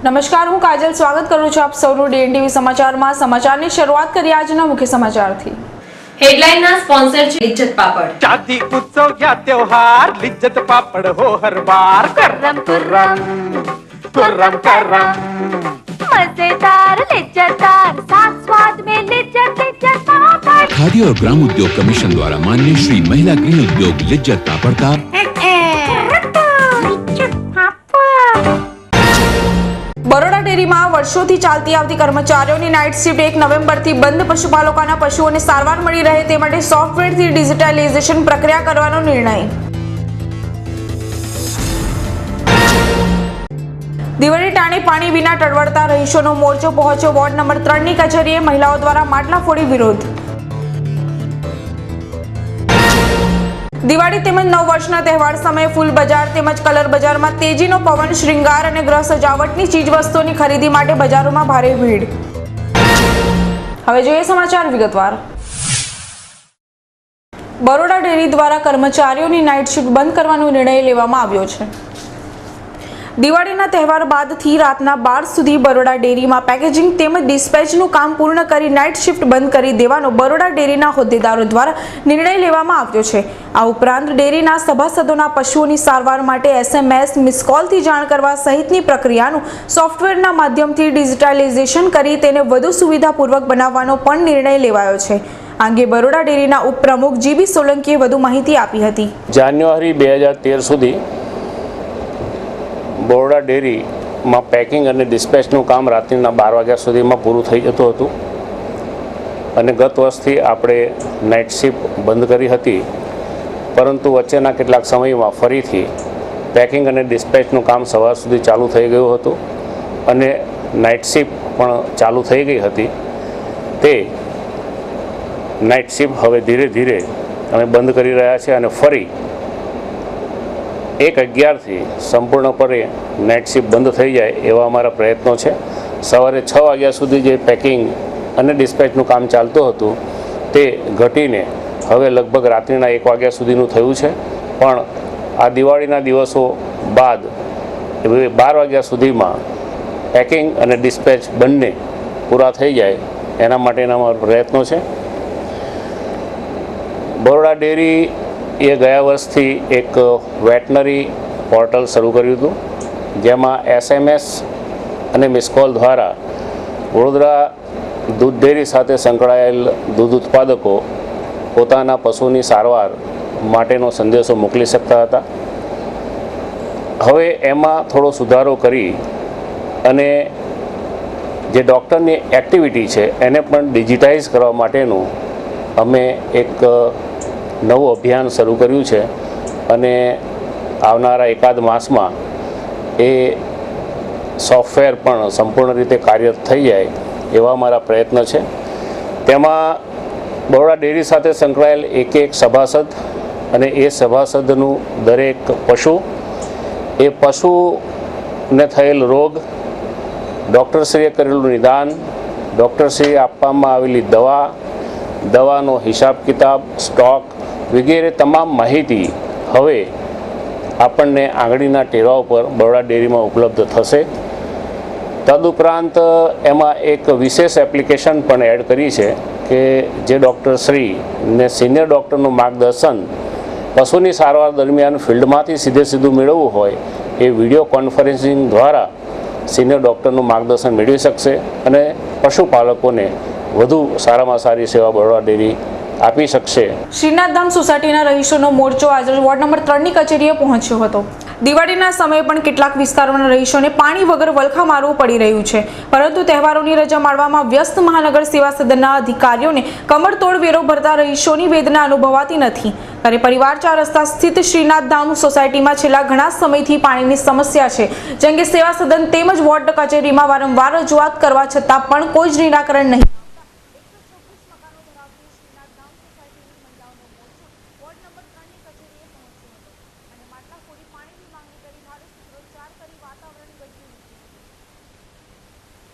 નમસ્કાર, હું કાજલ સ્વાગત કરું છું આપ સૌનું ડીએનટીવી સમાચારમાં। સમાચારની શરૂઆત કરીએ આજના મુખ્ય સમાચારથી। हेडलाइन स्पॉन्सर लिज्जत पापड़। शादी उत्सव या त्योहार लिज्जत पापड़ हो हर बार। कर्रम कुर्रम कुर्रम कर्रम मजेदार लिज्जतदार साथ स्वाद में लिज्जत पापड़। खादी और ग्राम उद्योग कमीशन द्वारा मान्य श्री महिला गृह उद्योग लिज्जत पापड़ का બરોડા ડેરીમાં વર્ષોથી ચાલતી આવતી કર્મચારીઓની નાઇટ શિફ્ટ 1 નવેમ્બરથી બંધ। પશુપાલકોના પશુઓને સારવાર મળી રહે તે માટે સોફ્ટવેરથી ડિજિટાઇઝેશન પ્રક્રિયા કરવાનો નિર્ણય। દિવાળી ટાણે પાણી વિના ટળવળતા રહીશોનો મોરચો પહોંચ્યો વોર્ડ નંબર 3ની કચેરીએ। મહિલાઓ દ્વારા માટલા ફોડી વિરોધ। દિવાળી તેમજ નવ વર્ષના તહેવાર સમયે ફૂલ બજાર તેમજ કલર બજારમાં તેજીનો પવન। શ્રૃંગાર અને ગૃહ સજાવટની ચીજવસ્તુઓની ખરીદી માટે બજારોમાં ભારે ભીડ। હવે જોઈએ સમાચાર વિગતવાર। બરોડા ડેરી દ્વારા કર્મચારીઓની નાઇટ શિફ્ટ બંધ કરવાનો નિર્ણય લેવામાં આવ્યો છે। દિવાળીના તહેવાર બાદથી રાતના 12 સુધી બરોડા ડેરીમાં પેકેજિંગ તેમજ ડિસ્પેચનું કામ પૂર્ણ કરી નાઇટ શિફ્ટ બંધ કરી દેવાનો બરોડા ડેરીના હોદ્દેદારો દ્વારા નિર્ણય લેવામાં આવ્યો છે। આ ઉપરાંત ડેરીના સભાસદોના પશુઓની સારવાર માટે SMS મિસ કોલથી જાણ કરવા સહિતની પ્રક્રિયાનું સોફ્ટવેરના માધ્યમથી ડિજિટાઇઝેશન કરી તેને વધુ સુવિધાપૂર્વક બનાવવાનો પણ નિર્ણય લેવાયો છે। આ અંગે બરોડા ડેરીના ઉપપ્રમુખ GB સોલંકીએ વધુ માહિતી આપી હતી। જાન્યુઆરી 2013 સુધી બરોડા ડેરીમાં પેકિંગ અને ડિસ્પેચનું કામ રાત્રિના 12 વાગ્યા સુધીમાં પૂરું થઈ જતું હતું અને ગત વર્ષથી આપણે નાઇટ શિફ્ટ બંધ કરી હતી, પરંતુ વચ્ચેના કેટલાક સમયમાં ફરીથી પેકિંગ અને ડિસ્પેચનું કામ સવાર સુધી ચાલુ થઈ ગયું હતું અને નાઇટ શિફ્ટ પણ ચાલુ થઈ ગઈ હતી। તે નાઇટ શિફ્ટ હવે ધીરે ધીરે અમે બંધ કરી રહ્યા છીએ અને ફરી 1:11થી સંપૂર્ણપણે નાઇટ શિફ્ટ બંધ થઈ જાય એવા અમારા પ્રયત્નો છે। સવારે 6 વાગ્યા સુધી જે પેકિંગ અને ડિસ્પેચનું કામ ચાલતું હતું તે ઘટીને હવે લગભગ રાત્રિના 1 વાગ્યા સુધીનું થયું છે, પણ આ દિવાળીના દિવસો બાદ 12 વાગ્યા સુધીમાં પેકિંગ અને ડિસ્પેચ બંને પૂરા થઈ જાય એના માટેના અમારા પ્રયત્નો છે। બરોડા ડેરી એ ગયા વર્ષથી એક વેટનરી પોર્ટલ શરૂ કર્યું હતું, જેમાં SMS અને મિસ કોલ દ્વારા વડોદરા દૂધ ડેરી સાથે સંકળાયેલ દૂધ ઉત્પાદકો પોતાના પશુની સારવાર માટેનો સંદેશો મોકલી શકતા હતા। હવે એમાં થોડો સુધારો કરી અને જે ડૉક્ટરની એક્ટિવિટી છે એને પણ ડિજિટાઇઝ કરવા માટેનું અમે એક નવું અભિયાન શરૂ કર્યું છે અને આવનારા એકાદ માસમાં એ સોફ્ટવેર પણ સંપૂર્ણ રીતે કાર્યરત થઈ જાય એવા અમારા પ્રયત્ન છે। તેમાં બરોડા ડેરી સાથે સંકળાયેલ એક સભાસદ અને એ સભાસદનું દરેક પશુ, એ પશુને થયેલ રોગ, ડૉક્ટરશ્રીએ કરેલું નિદાન, ડૉક્ટરશ્રીએ આપવામાં આવેલી દવાનો હિસાબ કિતાબ, સ્ટોક વગેરે તમામ માહિતી હવે આપણને આંગળીના ટેરવા ઉપર બરોડા ડેરીમાં ઉપલબ્ધ થશે। તદુપરાંત એમાં એક વિશેષ એપ્લિકેશન પણ એડ કરી છે કે જે ડૉક્ટરશ્રીને સિનિયર ડૉક્ટરનું માર્ગદર્શન પશુની સારવાર દરમિયાન ફિલ્ડમાંથી સીધું મેળવવું હોય એ વિડીયો કોન્ફરન્સિંગ દ્વારા સિનિયર ડૉક્ટરનું માર્ગદર્શન મેળવી શકશે અને પશુપાલકોને વધુ સારામાં સારી સેવા બરોડા ડેરી આપી શકશે। શ્રીનાથધામ સોસાયટીના રહીશોનો મોરચો આજે વોર્ડ નંબર 3ની કચેરીએ પહોંચ્યો હતો। દિવાળીના સમયે પણ કેટલાક વિસ્તારોના રહીશોને પાણી વગર વલખા મારવું પડી રહ્યું છે, પરંતુ તહેવારોની રજા માણવામાં વ્યસ્ત મહાનગર સેવા સદનના અધિકારીઓને કમરતોડ વેરો ભરતા રહીશોની વેદના અનુભવાતી નથી। ત્યારે પરિવાર 4 રસ્તા સ્થિત શ્રીનાથધામ સોસાયટીમાં છેલ્લા ઘણા સમયથી પાણીની સમસ્યા છે, જે અંગે સેવા સદન તેમજ વોર્ડ કચેરીમાં વારંવાર રજૂઆત કરવા છતાં પણ કોઈ જ નિરાકરણ નહીં।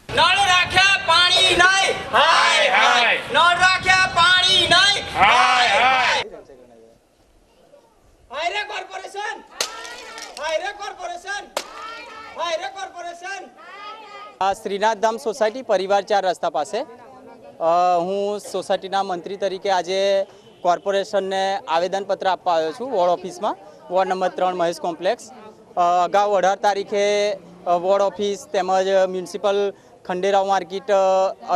નળ રાખ્યા પાણી નહીં, હાય હાય, નળ રાખ્યા પાણી નહીં, હાય હાય, હાયરે કોર્પોરેશન, હાયરે કોર્પોરેશન, હાયરે કોર્પોરેશન, આ શ્રીનાથધામ સોસાયટી પરિવાર 4 રસ્તા પાસે હું સોસાયટીના મંત્રી તરીકે આજે કોર્પોરેશનને આવેદનપત્ર આપવા આવ્યો છું વોર્ડ ઓફિસમાં, વોર્ડ નંબર 3 મહેશ કોમ્પ્લેક્સ. અગાઉ 18 તારીખે વોર્ડ ઓફિસ તેમજ મ્યુનિસિપલ ખંડેરાવ માર્કેટ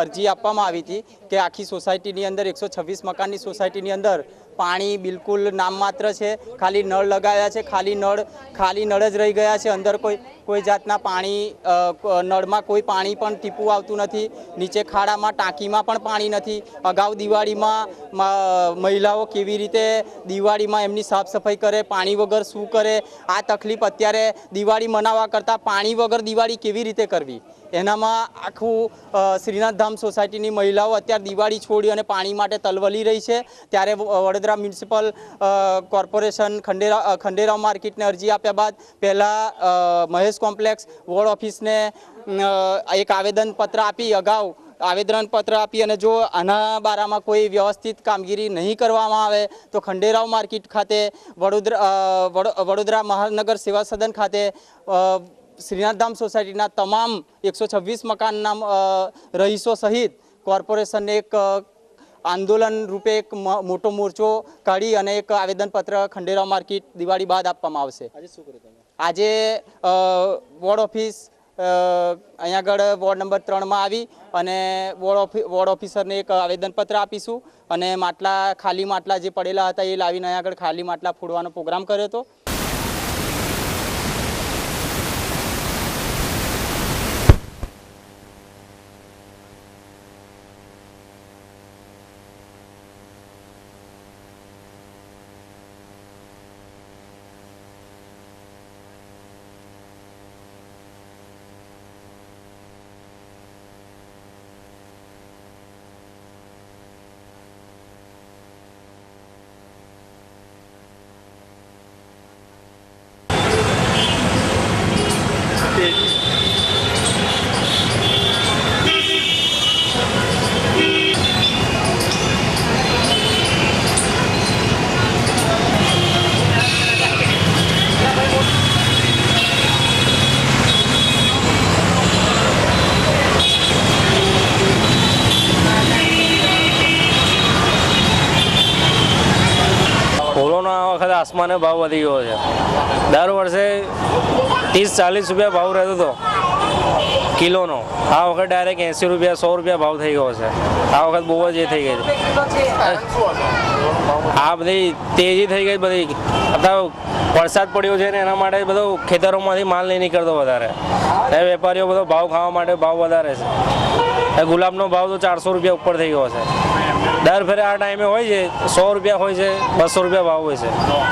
અરજી આપવામાં આવી હતી કે આખી સોસાયટીની અંદર 126 મકાનની સોસાયટીની અંદર પાણી બિલકુલ નામમાત્ર છે, ખાલી નળ લગાવ્યા છે, ખાલી નળ જ રહી ગયા છે. અંદર કોઈ જાતના પાણી નળમાં કોઈ પાણી પણ ટીપું આવતું નથી. નીચે ખાડામાં ટાંકીમાં પણ પાણી નથી. અગાઉ દિવાળીમાં મહિલાઓ કેવી રીતે દિવાળીમાં એમની સાફ સફાઈ કરે, પાણી વગર શું કરે, આ તકલીફ અત્યારે દિવાળી મનાવવા કરતાં પાણી વગર દિવાળી કેવી રીતે કરવી, એનામાં આખું શ્રીનાથધામ સોસાયટીની મહિલાઓ અત્યારે દિવાળી છોડી અને પાણી માટે તલવલી રહી છે. ત્યારે વડોદરા મ્યુનિસિપલ કોર્પોરેશન ખંડેરાવ માર્કેટને અરજી આપ્યા બાદ પહેલાં મહેશ કોમ્પ્લેક્સ વોર્ડ ઓફિસને એક આવેદનપત્ર આપી અને જો આના બારામાં કોઈ વ્યવસ્થિત કામગીરી નહીં કરવામાં આવે તો ખંડેરાવ માર્કેટ ખાતે વડોદરા મહાનગર સેવા સદન ખાતે શ્રીનાથધામ સોસાયટીના તમામ 126 મકાનના રહીશો સહિત કોર્પોરેશનને એક આંદોલન રૂપે એક મોટો મોરચો કાઢી અને એક આવેદનપત્ર ખંડેરાવ માર્કેટ દિવાળી બાદ આપવામાં આવશે. આજે વોર્ડ ઓફિસ અહીંયા આગળ વોર્ડ નંબર 3માં આવી અને વોર્ડ ઓફિસરને એક આવેદનપત્ર આપીશું અને ખાલી માટલા જે પડેલા હતા એ લાવીને અહીંયા આગળ ખાલી માટલા ફોડવાનો પ્રોગ્રામ કર્યો હતો. વખતે આસમાને ભાવ વધી ગયો છે. દર વર્ષે 30-40 રૂપિયા ભાવ રહેતો હતો કિલોનો. આ વખત ડાયરેક્ટ 80 રૂપિયા 100 રૂપિયા ભાવ થઈ ગયો છે. આ વખત બહુ જ એ થઈ ગઈ છે. આ બધી તેજી થઈ ગઈ બધી. અત્યારે વરસાદ પડ્યો છે ને એના માટે બધો ખેતરોમાંથી માલ નહીં નીકળતો વધારે. એ વેપારીઓ બધો ભાવ ખાવા માટે ભાવ વધારે છે. ગુલાબનો ભાવ તો 400 રૂપિયા ઉપર થઈ ગયો છે. દર ફેરે આ ટાઈમે હોય છે 100 રૂપિયા હોય છે, 200 રૂપિયા ભાવ હોય છે.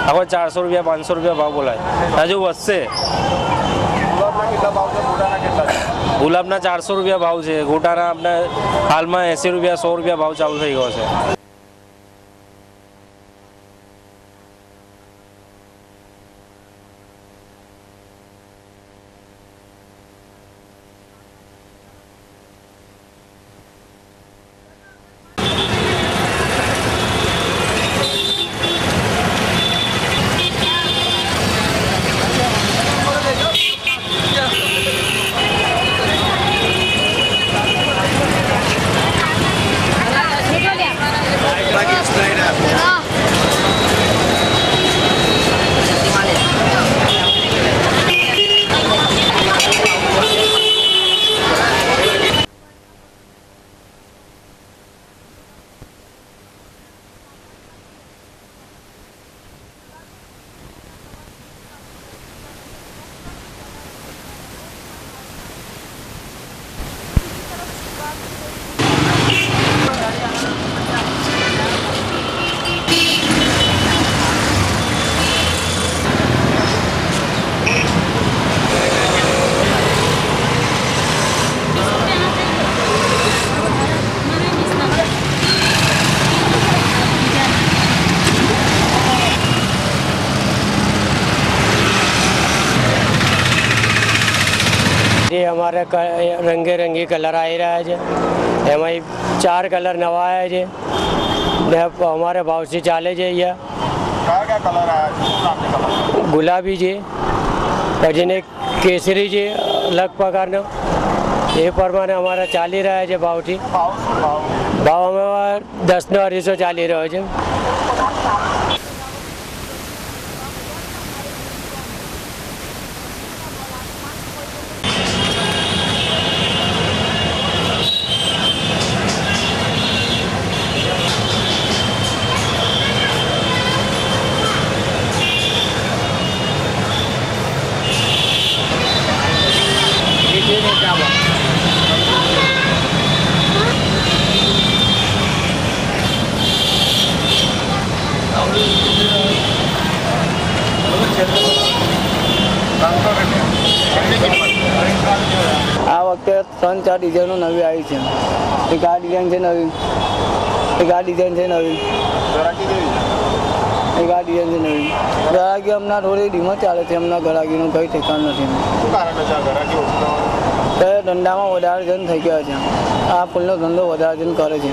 આખો 400 રૂપિયા 500 રૂપિયા ભાવ બોલાય. હજુ વધશે. ગુલાબના 400 રૂપિયા ભાવ છે. ગોટાના આપણે હાલમાં 80 રૂપિયા 100 રૂપિયા ભાવ ચાલુ થઈ ગયો છે. ये हमारे रंगे रंगी कलर आ रहा है. एम 4 कलर नवा है. हमारे भाव से चाले जाइए. गुलाबी છે, પછી ને કેસરી છે અલગ પ્રકારનો, એ પ્રમાણે અમારે ચાલી રહ્યા છે ભાવથી. ભાવ અમે 10 ને 250 ચાલી રહ્યો છે. આ વખતે 3-4 ડિઝાઇનો નવી આવી છે. એક આ ડિઝાઇન છે નવી, એક આ ડિઝાઇન છે નવી, એક આ ડિઝાઇન છે નવી. ગ્રાહકી હમણાં થોડી ડીમો ચાલે છે. હમણાં ગ્રાહકીનું કંઈ ઠેકાણ નથી. ધંધામાં વધારે જન થઈ ગયા છે. આ ફૂલનો ધંધો વધારે જન કરે છે.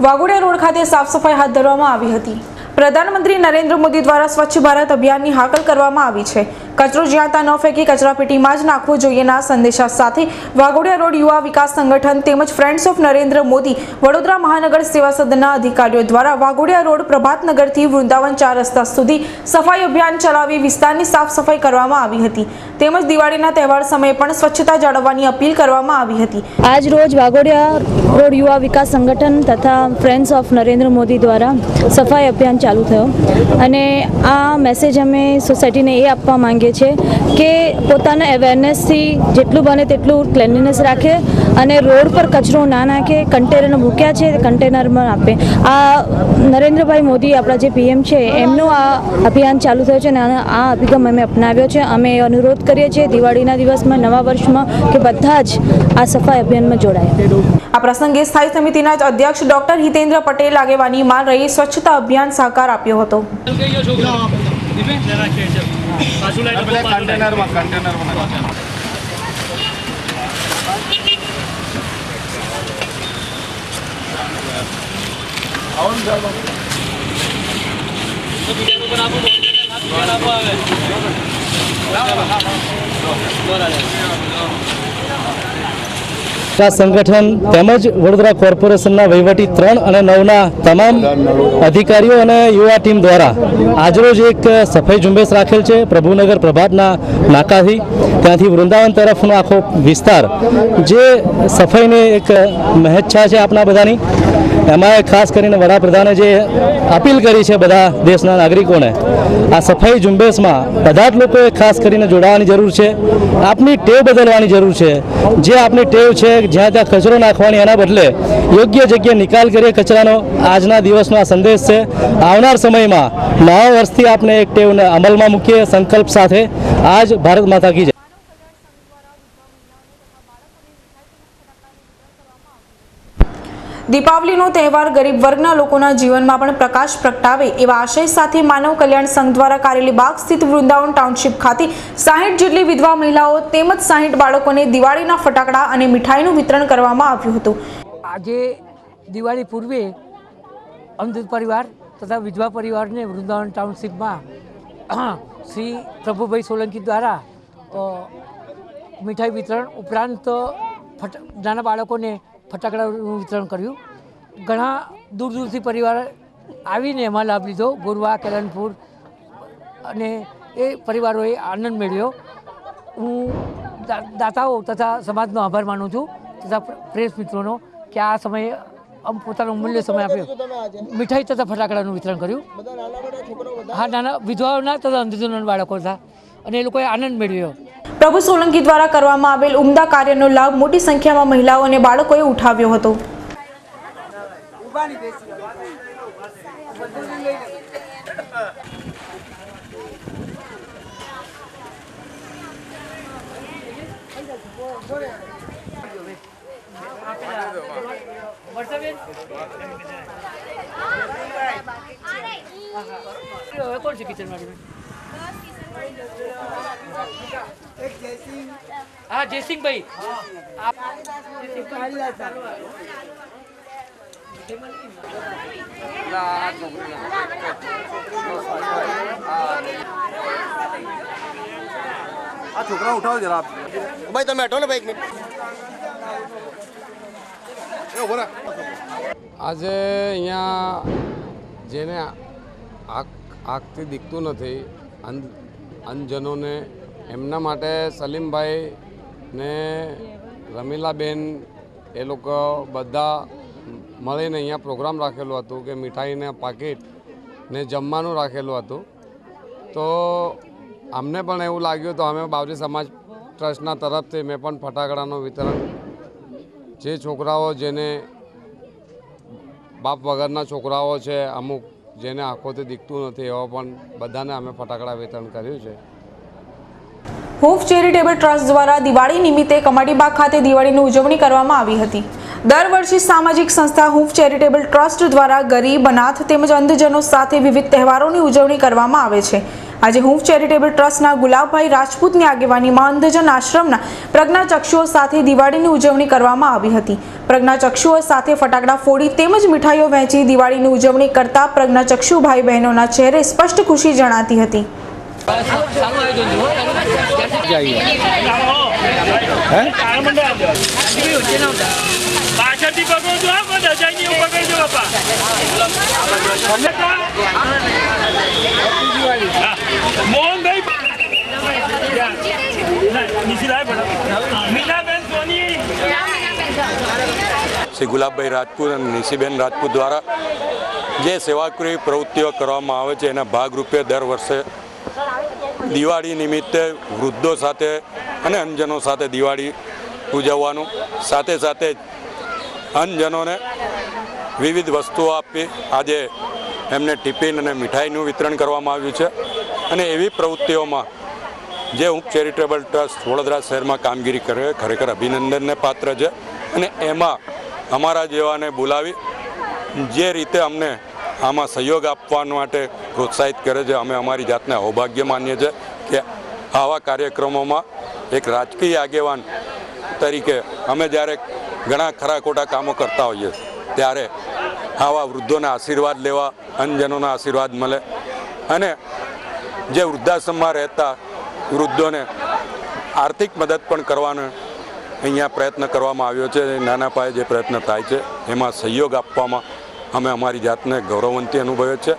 વાઘોડિયા રોડ ખાતે સાફ સફાઈ હાથ ધરવામાં આવી હતી. પ્રધાનમંત્રી નરેન્દ્ર મોદી દ્વારા સ્વચ્છ ભારત અભિયાનની હાકલ કરવામાં આવી છે. કચરો જ્યાં ત્યાં ન ફેંકી કચરાપેટીમાં જ નાખવો જોઈએના સંદેશા સાથે વાઘોડિયા રોડ યુવા વિકાસ સંગઠન તેમજ ફ્રેન્ડ્સ ઓફ નરેન્દ્ર મોદી વડોદરા મહાનગર સેવા સદનના અધિકારીઓ દ્વારા વાઘોડિયા રોડ પ્રભાતનગરથી વૃંદાવન 4 રસ્તા સુધી સફાઈ અભિયાન ચલાવી વિસ્તારની સાફ સફાઈ કરવામાં આવી હતી. તેમજ દિવાળીના તહેવાર સમયે પણ સ્વચ્છતા જાળવવાની અપીલ કરવામાં આવી હતી. આજ રોજ વાઘોડિયા રોડ યુવા વિકાસ સંગઠન તથા ફ્રેન્ડ્સ ઓફ નરેન્દ્ર મોદી દ્વારા સફાઈ અભિયાન ચાલુ થયો અને આ મેસેજ અમે સોસાયટીને એ આપવા માંગીએ છીએ કે પોતાના અવેરનેસથી જેટલું બને તેટલું ક્લેનલીનેસ રાખે અને રોડ પર કચરો ના નાખે. કન્ટેનર મૂક્યા છે કન્ટેનરમાં આપે. આ નરેન્દ્રભાઈ મોદી આપણા જે પીએમ છે એમનું આ અભિયાન ચાલુ થયું છે અને આ અભિગમ અમે અપનાવ્યો છે. અમે અનુરોધ કરીએ છીએ દિવાળીના દિવસમાં, નવા વર્ષમાં કે બધા જ આ સફાઈ અભિયાનમાં જોડાય. આ પ્રસંગે સ્થાયી સમિતિના અધ્યક્ષ ડોક્ટર હિતેન્દ્ર પટેલ આગેવાનીમાં રહી સ્વચ્છતા અભિયાન સહકાર આપ્યો હતો. સંગઠન તેમજ વડોદરા કોર્પોરેશનના વહીવટી 3 અને 9ના તમામ અધિકારીઓ અને યુવા ટીમ દ્વારા આજરોજ એક સફાઈ ઝુંબેશ રાખેલ છે. પ્રભુનગર પ્રભાતના નાકાથી ત્યાંથી વૃંદાવન તરફનો આખો વિસ્તાર જે સફાઈની એક મહેચ્છા છે આપણા બધાની. એમાં ખાસ કરીને વડાપ્રધાને જે અપીલ કરી છે બધા દેશના નાગરિકોને, આ સફાઈ ઝુંબેશમાં બધા જ લોકોએ ખાસ કરીને જોડાવાની જરૂર છે. આપની ટેવ બદલવાની જરૂર છે. જે આપની ટેવ છે જ્યાં ત્યાં કચરો નાખવાની, એના બદલે યોગ્ય જગ્યાએ નિકાલ કરીએ કચરાનો. આજના દિવસનો આ સંદેશ છે. આવનાર સમયમાં નવા વર્ષથી આપણે એક ટેવને અમલમાં મૂકીએ સંકલ્પ સાથે. આજ ભારત માતા કી જય. દીપાવલીનો તહેવાર ગરીબ વર્ગના લોકોના જીવનમાં પણ પ્રકાશ પ્રગટાવે એવા આશય સાથે માનવ કલ્યાણ સંઘ દ્વારા કારેલીબાગ સ્થિત વૃંદાવન ટાઉનશીપ ખાતે 60 જેટલી વિધવા મહિલાઓ તેમજ 60 બાળકોને દિવાળીના ફટાકડા અને મીઠાઈનું વિતરણ કરવામાં આવ્યું હતું. આજે દિવાળી પૂર્વે અમૃત પરિવાર તથા વિધવા પરિવારને વૃંદાવન ટાઉનશીપમાં શ્રી પ્રભુભાઈ સોલંકી દ્વારા મીઠાઈ વિતરણ ઉપરાંત નાના બાળકોને ફટાકડાનું વિતરણ કર્યું. ઘણા દૂર દૂરથી પરિવાર આવીને એમાં લાભ લીધો. ગોરવા, કેલનપુર અને એ પરિવારોએ આનંદ મેળવ્યો. હું દાતાઓ તથા સમાજનો આભાર માનું છું તથા પ્રેસ મિત્રોનો કે આ સમયે પોતાનો અમૂલ્ય સમય આપ્યો. મીઠાઈ તથા ફટાકડાનું વિતરણ કર્યું. હા, નાના વિધવાઓના તથા અંધજનોના બાળકો હતા અને એ લોકોએ આનંદ મેળવ્યો. પ્રભુ સોલંકી દ્વારા કરવામાં આવેલ ઉમદા કાર્યનો લાભ મોટી સંખ્યામાં મહિલાઓ અને બાળકોએ ઉઠાવ્યો હતો. કોણ છે કિચન વાળી? हाँ जयसिंह भाई छोकरा उठाओ जरा भाई, तुम बैठो ना भाई. આજે અહીંયા જેને આંખથી દીખતું નથી અંધજનોને એમના માટે સલીમભાઈ ને રમીલાબેન એ લોકો બધા મળીને અહીંયા પ્રોગ્રામ રાખેલું હતું કે મીઠાઈને પાકીટ ને જમવાનું રાખેલું હતું. તો અમને પણ એવું લાગ્યું તો અમે બાવરી સમાજ ટ્રસ્ટના તરફથી મેં પણ ફટાકડાનું વિતરણ જે છોકરાઓ જેને બાપ વગરના છોકરાઓ છે, અમુક જેને આંખોથી દીખતું નથી એવા પણ બધાને અમે ફટાકડા વિતરણ કર્યું છે. હૂંફ ચેરિટેબલ ટ્રસ્ટ દ્વારા દિવાળી નિમિત્તે કમાટીબાગ ખાતે દિવાળીની ઉજવણી કરવામાં આવી હતી. દર વર્ષે સામાજિક સંસ્થા હૂંફ ચેરિટેબલ ટ્રસ્ટ દ્વારા ગરીબ, અનાથ તેમજ અંધજનો સાથે વિવિધ તહેવારોની ઉજવણી કરવામાં આવે છે. આજે હૂંફ ચેરિટેબલ ટ્રસ્ટના ગુલાબભાઈ રાજપૂતની આગેવાનીમાં અંધજન આશ્રમના પ્રજ્ઞાચક્ષુઓ સાથે દિવાળીની ઉજવણી કરવામાં આવી હતી. પ્રજ્ઞાચક્ષુઓ સાથે ફટાકડા ફોડી તેમજ મીઠાઈઓ વહેંચી દિવાળીની ઉજવણી કરતા પ્રજ્ઞાચક્ષુ ભાઈ બહેનોના ચહેરે સ્પષ્ટ ખુશી જણાતી હતી. શ્રી ગુલાબભાઈ રાજપૂત અને નિશીબેન રાજપૂત દ્વારા જે સેવાકીય પ્રવૃત્તિઓ કરવામાં આવે છે એના ભાગરૂપે દર વર્ષે દિવાળી નિમિત્તે વૃદ્ધો સાથે અને અંધજનો સાથે દિવાળી ઉજવવાનું, સાથે સાથે અંધજનોને વિવિધ વસ્તુઓ આપી આજે એમને ટિફિન અને મીઠાઈનું વિતરણ કરવામાં આવ્યું છે. અને એવી પ્રવૃત્તિઓમાં જે હૂંફ ચેરિટેબલ ટ્રસ્ટ વડોદરા શહેરમાં કામગીરી કરે ખરેખર અભિનંદનને પાત્ર છે. અને એમાં અમારા જેવાને બોલાવી જે રીતે અમને આમાં સહયોગ આપવા માટે પ્રોત્સાહિત કરે છે, અમે અમારી જાતને અહોભાગ્ય માનીએ છીએ કે આવા કાર્યક્રમોમાં એક રાજકીય આગેવાન તરીકે અમે જ્યારે ઘણા ખરા ખોટા કામો કરતા હોઈએ ત્યારે આવા વૃદ્ધોના આશીર્વાદ લેવા, અંધજનોના આશીર્વાદ મળે અને જે વૃદ્ધાશ્રમમાં રહેતા વૃદ્ધોને આર્થિક મદદ પણ કરવાનો અહીંયા પ્રયત્ન કરવામાં આવ્યો છે. નાના પાયે જે પ્રયત્ન થાય છે એમાં સહયોગ આપવામાં અમે અમારી જાતને ગૌરવવંતી અનુભવીએ છીએ.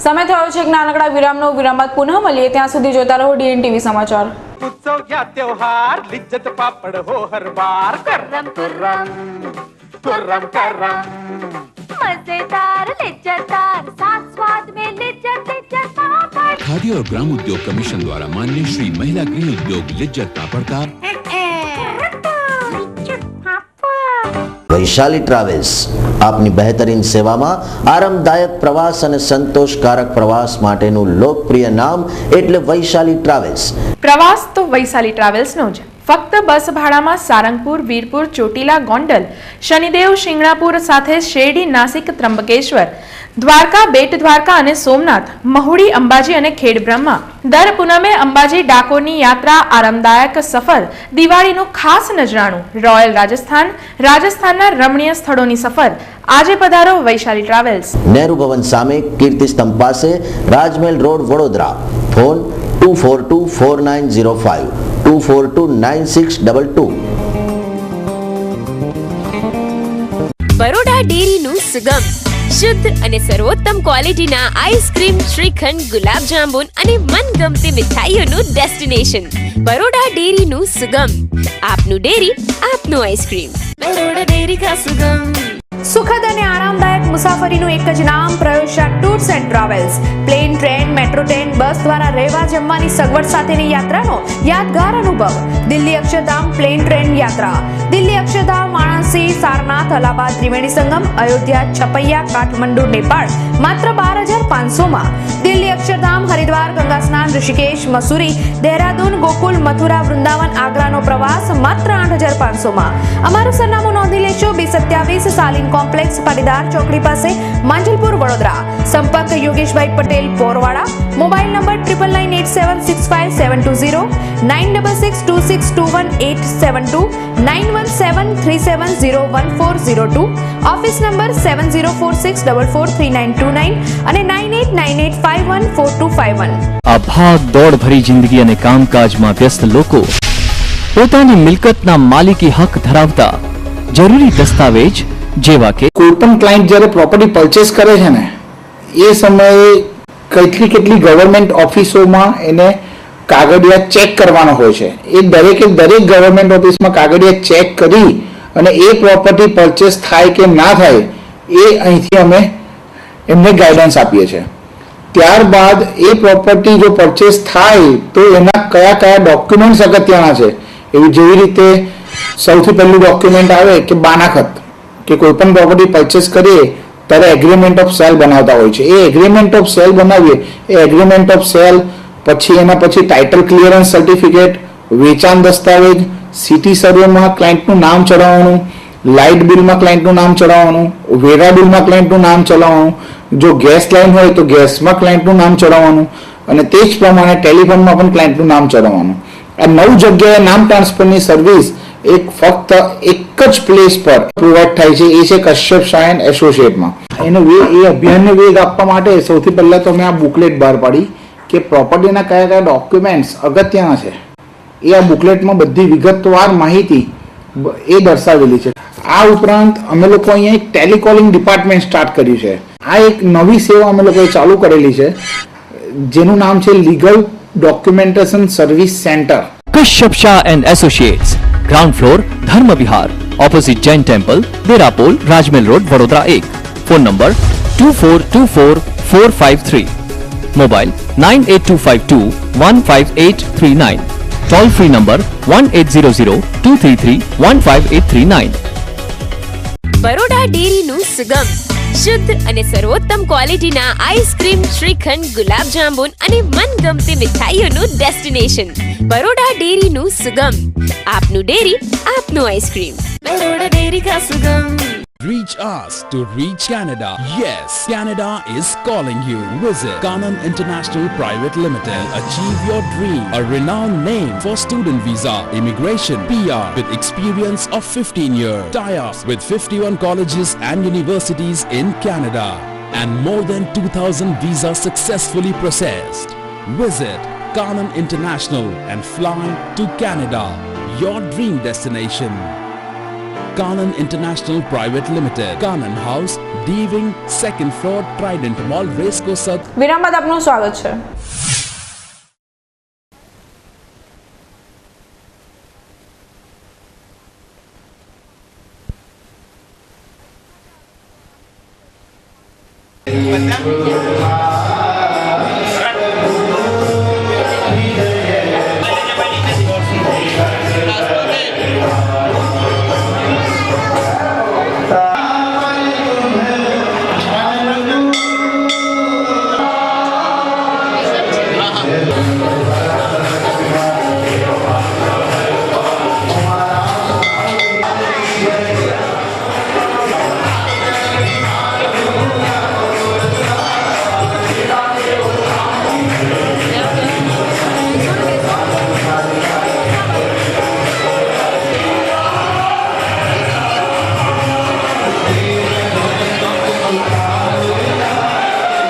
સમય થયો છે એક નાનકડા વિરામનો. વિરામ બાદ પુનઃ મળીએ, ત્યાં સુધી જોતા રહો DNTV સમાચાર. उत्सव क्या त्योहार, लिज्जत पापड़ हो हर बार. कुर्रम कुर्रम कुर्रम करम मजेदार लिज्जतदार साथ स्वाद में लिज्जत लिज्जत पापड़. खादी और ग्राम उद्योग कमीशन द्वारा मान्य श्री महिला गृह उद्योग लिज्जत पापड़ का वैशाली ट्रावेल्स આપની બહેતરીન સેવામાં આરામદાયક પ્રવાસ અને સંતોષકારક પ્રવાસ માટેનું લોકપ્રિય નામ એટલે વૈશાલી ટ્રાવેલ્સ. પ્રવાસ તો વૈશાલી ટ્રાવેલ્સનો જ. ફક્ત બસ ભાડામાં સારંગપુર, વીરપુર, ચોટીલા, ગોંડલ, શનિદેવ, શિંગણાપુર સાથે શેરડી, નાસિક, ત્રંબકેશ્વર, દ્વારકા, બેટ દ્વારકા અને સોમનાથ, મહુડી, અંબાજી અને ખેડબ્રહ્મા. દર પૂનમે અંબાજી ડાકોરની યાત્રા, આરામદાયક સફર, દિવાળીનું ખાસ નજરાણું, રોયલ રાજસ્થાન, રાજસ્થાનના રમણીય સ્થળોની સફર. આજે પધારો વૈશાલી ટ્રાવેલ્સ. નેહરુ ભવન સામે, કીર્તિ સ્તંભ પાસે, રાજમહેલ રોડ, વડોદરા. ફોન 24249052 242962. બરોડા ડેરીનું સુગમ, શુદ્ધ અને સર્વોત્તમ ક્વોલિટીના આઈસ્ક્રીમ, શ્રીખંડ, ગુલાબ જાંબુન અને મનગમતી મીઠાઈઓનું ડેસ્ટિનેશન. બરોડા ડેરીનું સુગમ, આપનું ડેરી, આપનું આઈસ્ક્રીમ. બરોડા ડેરી કા સુગમ. સુખદ અને આરામદાયક મુસાફરીનું એક જ નામ, પ્રયોગશાળા tours and travels. Plane, train, metro train, bus દ્વારા રહેવા જમવાની સગવડ સાથેની યાત્રાનો યાદગાર અનુભવ. દિલ્હી અક્ષરધામ પ્લેન ટ્રેન યાત્રા. દિલ્હી અક્ષરધામ, વારાણસી, સારનાથ, અલ્હાબાદ, ત્રિવેણી સંગમ, અયોધ્યા, છપૈયા, કાઠમંડુ, નેપાળ માત્ર 12,500માં. દિલ્હી અક્ષરધામ, હરિદ્વાર, ગંગા સ્નાન, ઋષિકેશ, મસૂરી, દહેરાદૂન, ગોકુલ, મથુરા, વૃંદાવન, આગ્રાનો પ્રવાસ માત્ર 8,500માં. અમારું સરનામું નોંધી લેશો. 227 સાલિન કોમ્પ્લેક્સ, પાટીદાર ચોકડી પાસે, માંજલપુર, વડોદરા. સંપર્ક Yogeshbhai Patel, Porwada. Mobile number 9996575720 9662621872 9173701402. Office number 7046443929 અને 9898514251. આ ભાગ દોડ ભરી જિંદગી અને કામકાજમાં વ્યસ્ત લોકો પોતાની મિલકતના માલિકી હક ધરાવતા જરૂરી દસ્તાવેજ જેવા કે કોઈ પણ ક્લાયન્ટ જ્યારે પ્રોપર્ટી પરચેસ કરે છે ને એ સમયે કેટલી ગવર્મેન્ટ ઓફિસોમાં એને કાગળિયા ચેક કરવાનો હોય છે. એ દરેક ગવર્મેન્ટ ઓફિસમાં કાગળિયા ચેક કરી અને એ પ્રોપર્ટી પરચેસ થાય કે ના થાય એ અહીંથી અમે એમને ગાઈડન્સ આપીએ છીએ. ત્યારબાદ એ પ્રોપર્ટી જો પરચેસ થાય તો એના કયા ડોક્યુમેન્ટ્સ અગત્યના છે એવી જેવી રીતે સૌથી પહેલું ડોક્યુમેન્ટ આવે કે બાનાખત કે કોઈ પણ પ્રોપર્ટી પરચેસ કરીએ ત્યારે એગ્રીમેન્ટ ઓફ સેલ બનાવતા હોય છે. એ એગ્રીમેન્ટ ઓફ સેલ બનાવીએ એ એગ્રીમેન્ટ ઓફ સેલ પછી એના પછી ટાઇટલ ક્લિયરન્સ સર્ટિફિકેટ, વેચાણ દસ્તાવેજ, સિટી સર્વેમાં ક્લાયન્ટનું નામ ચડાવવાનું, લાઇટ બિલમાં ક્લાયન્ટનું નામ ચડાવવાનું, વેરા બિલમાં ક્લાયન્ટનું નામ ચડાવવાનું, જો ગેસ લાઇન હોય તો ગેસમાં ક્લાયન્ટનું નામ ચડાવવાનું અને તે જ પ્રમાણે ટેલિફોનમાં પણ ક્લાયન્ટનું નામ ચડાવવાનું. આ 9 જગ્યાએ નામ ટ્રાન્સફરની સર્વિસ ફક્ત એક જ પ્લેસ પર પ્રોવાઈડ થાય છે. એ છે કશ્યપ શાહ એન્ડ એસોસિએટમાં. એ અભિયાનને વેગ આપવા માટે સૌથી પહેલા તો મેં આ બુકલેટ બહાર પાડી કે પ્રોપર્ટીના કયા ડોક્યુમેન્ટ્સ અગત્યના છે એ આ બુકલેટમાં બધી વિગતવાર માહિતી એ દર્શાવેલી છે. આ ઉપરાંત અમે લોકો અહીંયા એક ટેલિકોલિંગ ડિપાર્ટમેન્ટ સ્ટાર્ટ કર્યું છે. આ એક નવી સેવા અમે લોકોએ ચાલુ કરેલી છે જેનું નામ છે legal documentation service centre. Kashyap Shah and associates, ground floor, Dharm Vihar, opposite Jain temple, Derapol, Rajmahal road, Vadodara 1. Phone number 24245453. Mobile 9825215839. Toll free number 180023315839. Baroda ડેરીનું સુગમ, શુદ્ધ અને સર્વોત્તમ ક્વોલિટીના આઈસ્ક્રીમ, શ્રીખંડ, ગુલાબ જાંબુન અને મનગમતી મીઠાઈઓનું ડેસ્ટિનેશન. બરોડા ડેરીનું સુગમ, આપનું ડેરી, આપનું આઈસ્ક્રીમ. બરોડા ડેરી કા સુગમ. Reach us to reach Canada. Yes, Canada is calling you. Visit Kanan International Private Limited. Achieve your dream. A renowned name for student visa, immigration, PR with experience of 15 years. Tie-ups with 51 colleges and universities in Canada. And more than 2,000 visas successfully processed. Visit Kanan International and fly to Canada. Your dream destination. Kanan International Private Limited, Kanan House, D-Wing, 2nd floor, Trident Mall, Racecourse South. વિરામ બાદ આપનું સ્વાગત છે.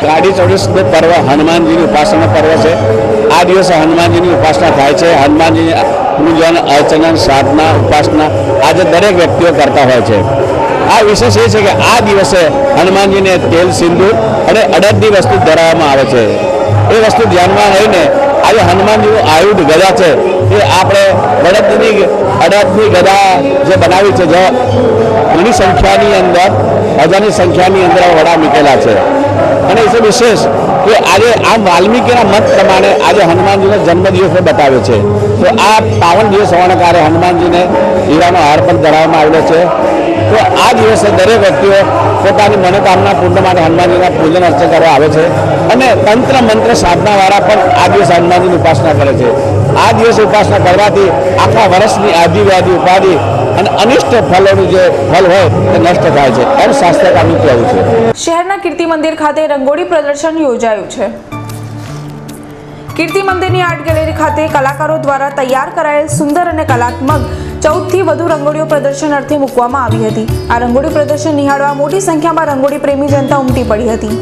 ગાડી ચોવીસનો પર્વ હનુમાનજીની ઉપાસના પર્વ છે. આ દિવસે હનુમાનજીની ઉપાસના થાય છે. હનુમાનજી પૂજન, અર્ચના, સાધના, ઉપાસના આજે દરેક વ્યક્તિઓ કરતા હોય છે. આ વિશેષ એ છે કે આ દિવસે હનુમાનજીને તેલ, સિંદૂર અને અડદની વસ્તુ ધરાવવામાં આવે છે. એ વસ્તુ ધ્યાનમાં લઈને આજે હનુમાનજીનું આયુધ ગદા છે એ આપણે અડદની ગદા જે બનાવી છે, જે ઘણી સંખ્યાની અંદર, હજારની સંખ્યાની અંદર વડા મૂકેલા છે. અને એ વિશેષ કે આજે આ વાલ્મીકીના મત પ્રમાણે આજે હનુમાનજીનો જન્મદિવસ બતાવે છે. તો આ પાવન દિવસ હોવાના કારણે હનુમાનજીને હીરાનો હાર પણ ધરાવવામાં આવેલો છે. તો આ દિવસે દરેક વ્યક્તિઓ પોતાની મનોકામના પૂર્ણ માટે હનુમાનજીના પૂજન અર્ચન કરવા આવે છે. અને તંત્ર મંત્ર સાધનાવાળા પણ આ દિવસે હનુમાનજીની ઉપાસના કરે છે. આ દિવસે ઉપાસના કરવાથી આખા વર્ષની આદિ વ્યાધિ ઉપાધિ અને અનિષ્ટ ફલોનું જે ફલ હોય તે નષ્ટ થાય છે એમ શાસ્ત્રકારનું કહેવું છે. શહેરના કીર્તિ મંદિર ખાતે રંગોળી પ્રદર્શન યોજાયું છે. કીર્તિ મંદિરની આર્ટ ગેલેરી ખાતે કલાકારો દ્વારા તૈયાર કરાયેલ સુંદર અને કલાત્મક 14 થી વધુ રંગોળીઓ પ્રદર્શન અર્થે મૂકવામાં આવી હતી. આ રંગોળી પ્રદર્શન નિહાળવા મોટી સંખ્યામાં રંગોળી પ્રેમી જનતા ઉમટી પડી હતી.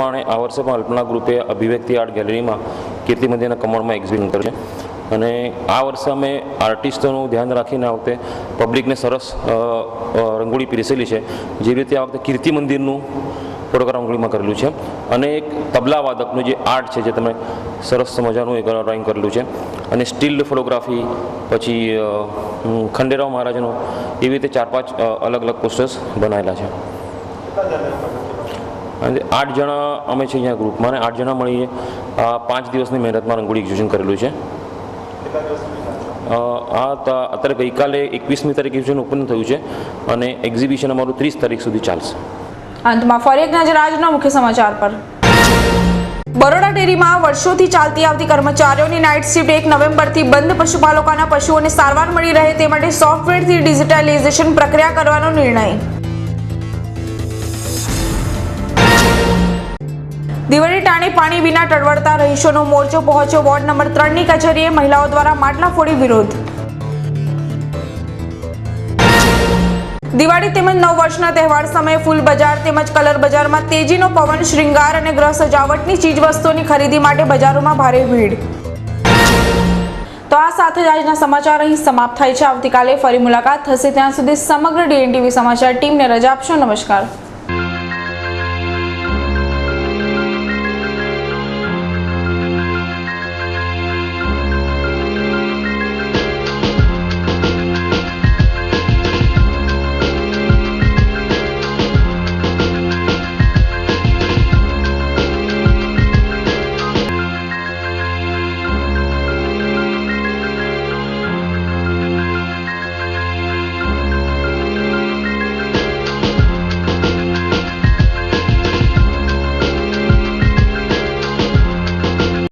પ્રમાણે આ વર્ષે પણ અલ્પના ગ્રુપે અભિવ્યક્તિ આર્ટ ગેલેરીમાં કીર્તિ મંદિરના કમળમાં એક્ઝિબિશન કર્યું છે અને આ વર્ષે અમે આર્ટિસ્ટોનું ધ્યાન રાખીને આ વખતે પબ્લિકને સરસ રંગોળી પીરસેલી છે. જે રીતે આ વખતે કીર્તિ મંદિરનું ફોટોગ્રાફ રંગોળીમાં કરેલું છે અને એક તબલા વાદકનું જે આર્ટ છે જે તમે સરસ મજાનું એક ડ્રોઈંગ કરેલું છે અને સ્ટીલ ફોટોગ્રાફી, પછી ખંડેરાવ મહારાજનું, એવી રીતે 4-5 અલગ અલગ પોસ્ટર્સ બનાવેલા છે. અને 8 જણા અમે છીએ અહીંયા ગ્રુપમાં અને 8 જણા મળીએ 5 દિવસની મહેનતમાં રંગોળી એક્ઝિબિશન કરેલું છે. અત્યારે ગઈકાલે 21મી તારીખે એક્ઝિબિશન ઓપન થયું છે અને એક્ઝિબિશન અમારું 30 તારીખ સુધી ચાલશે. અંતમાં ફરી એક નજર આજના મુખ્ય સમાચાર પર. બરોડા ડેરીમાં વર્ષોથી ચાલતી આવતી કર્મચારીઓની નાઇટ શિફ્ટ 1 નવેમ્બરથી બંધ. પશુપાલકોના પશુઓને સારવાર મળી રહે તે માટે સોફ્ટવેરથી ડિજિટાઇઝેશન પ્રક્રિયા કરવાનો નિર્ણય. દિવાળી ટાણે પાણી વિના ટળવળતા રહીશોનો મોરચો પહોંચ્યો વોર્ડ નંબર 3ની કચેરીએ. મહિલાઓ દ્વારા માટલા ફોડી વિરોધ. દિવાળી તેમજ નવ વર્ષના તહેવાર સમયે ફૂલ બજાર તેમજ કલર બજારમાં તેજીનો પવન. શ્રૃંગાર અને ગ્રહ સજાવટની ચીજ વસ્તુઓની ખરીદી માટે બજારોમાં ભારે ભીડ. તો આ સાથે જ આજના સમાચાર અહીં સમાપ્ત થાય છે. આવતીકાલે ફરી મુલાકાત થશે. ત્યાં સુધી સમગ્ર DNTV સમાચાર ટીમને રજા આપશો. નમસ્કાર.